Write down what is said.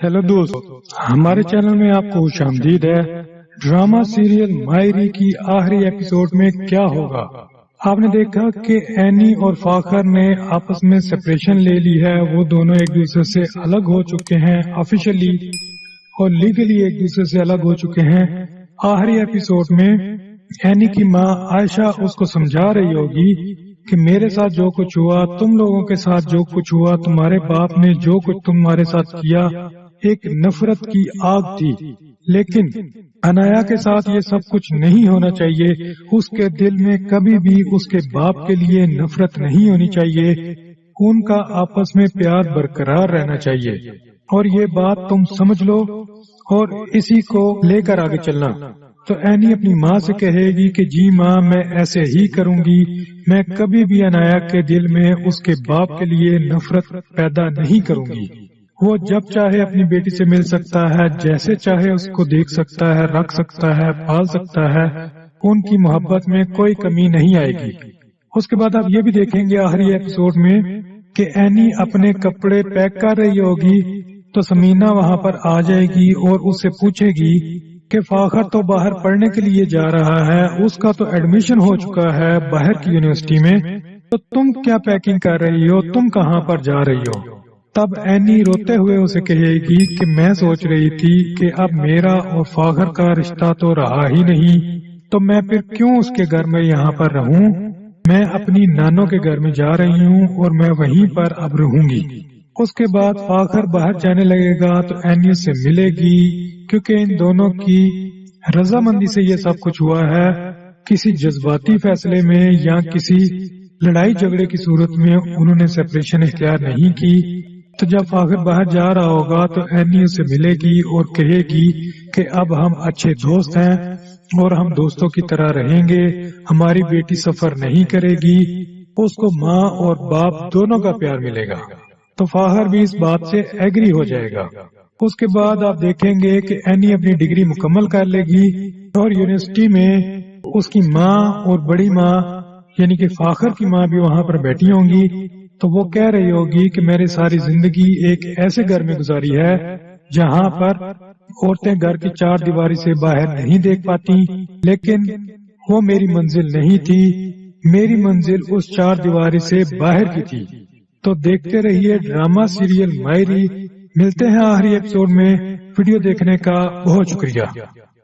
Hello دوست، ہمارے channel میں آپ کو خوش آمدید ہے۔ ڈرامہ سیریل مائری کی آخری ایپیسوڈ میں کیا ہوگا؟ آپ نے دیکھا کہ اینی اور فاخر نے آپس میں سپریشن لے لی ہے۔ وہ دونوں ایک دوسرے سے الگ ہو چکے ہیں، آفیشلی اور لیگلی ایک دوسرے سے الگ ہو چکے ہیں۔ آخری ایپیسوڈ میں اینی کی ماں عائشہ اس کو سمجھا رہی ہوگی کہ میرے ساتھ جو کچھ ہوا، تم لوگوں کے ساتھ جو کچھ ہوا، تمہارے باپ نے جو کچھ تمہارے ساتھ کیا، ایک نفرت کی آگ تھی، لیکن انایا کے ساتھ یہ سب کچھ نہیں ہونا چاہیے۔ اس کے دل میں کبھی بھی اس کے باپ کے لیے نفرت نہیں ہونی چاہیے، ان کا آپس میں پیار برقرار رہنا چاہیے، اور یہ بات تم سمجھ لو اور اسی کو لے کر آگے چلنا۔ تو اینی اپنی ماں سے کہے گی کہ جی ماں، میں ایسے ہی کروں گی، میں کبھی بھی انایا کے دل میں اس کے باپ کے لیے نفرت پیدا نہیں کروں گی۔ وہ جب چاہے اپنی بیٹی سے مل سکتا ہے، جیسے چاہے اس کو دیکھ سکتا ہے، رکھ سکتا ہے، پال سکتا ہے، ان کی محبت میں کوئی کمی نہیں آئے گی۔ اس کے بعد آپ یہ بھی دیکھیں گے آخری ایپیسوڈ میں کہ اینی اپنے کپڑے پیک کر رہی ہوگی تو سمینہ وہاں پر آ جائے گی اور اس سے پوچھے گی کہ فاخر تو باہر پڑھنے کے لیے جا رہا ہے، اس کا تو ایڈمیشن ہو چکا ہے باہر کی یونیورسٹی میں، تو تم کیا پیکنگ کر رہی ہو، تم کہاں پر جا رہی ہو؟ تب اینی روتے ہوئے اسے کہے گی کہ میں سوچ رہی تھی کہ اب میرا اور فاخر کا رشتہ تو رہا ہی نہیں، تو میں پھر کیوں اس کے گھر میں یہاں پر رہوں، میں اپنی نانوں کے گھر میں جا رہی ہوں اور میں وہیں پر اب رہوں گی۔ اس کے بعد فاخر باہر جانے لگے گا تو اینی اس سے ملے گی، کیونکہ ان دونوں کی رضامندی سے یہ سب کچھ ہوا ہے، کسی جذباتی فیصلے میں یا کسی لڑائی جھگڑے کی صورت میں انہوں نے سپریشن اختیار نہیں کی۔ تو جب فاخر باہر جا رہا ہوگا تو اینی اسے ملے گی اور کہے گی کہ اب ہم اچھے دوست ہیں اور ہم دوستوں کی طرح رہیں گے، ہماری بیٹی سفر نہیں کرے گی، اس کو ماں اور باپ دونوں کا پیار ملے گا۔ تو فاخر بھی اس بات سے ایگری ہو جائے گا۔ اس کے بعد آپ دیکھیں گے کہ اینی اپنی ڈگری مکمل کر لے گی اور یونیورسٹی میں اس کی ماں اور بڑی ماں یعنی کہ فاخر کی ماں بھی وہاں پر بیٹھی ہوں گی، تو وہ کہہ رہی ہوگی کہ میری ساری زندگی ایک ایسے گھر میں گزاری ہے جہاں پر عورتیں گھر کی چار دیواری سے باہر نہیں دیکھ پاتی، لیکن وہ میری منزل نہیں تھی، میری منزل اس چار دیواری سے باہر کی تھی۔ تو دیکھتے رہیے ڈرامہ سیریل مائری۔ ملتے ہیں آخری ایپیسوڈ میں۔ ویڈیو دیکھنے کا بہت شکریہ۔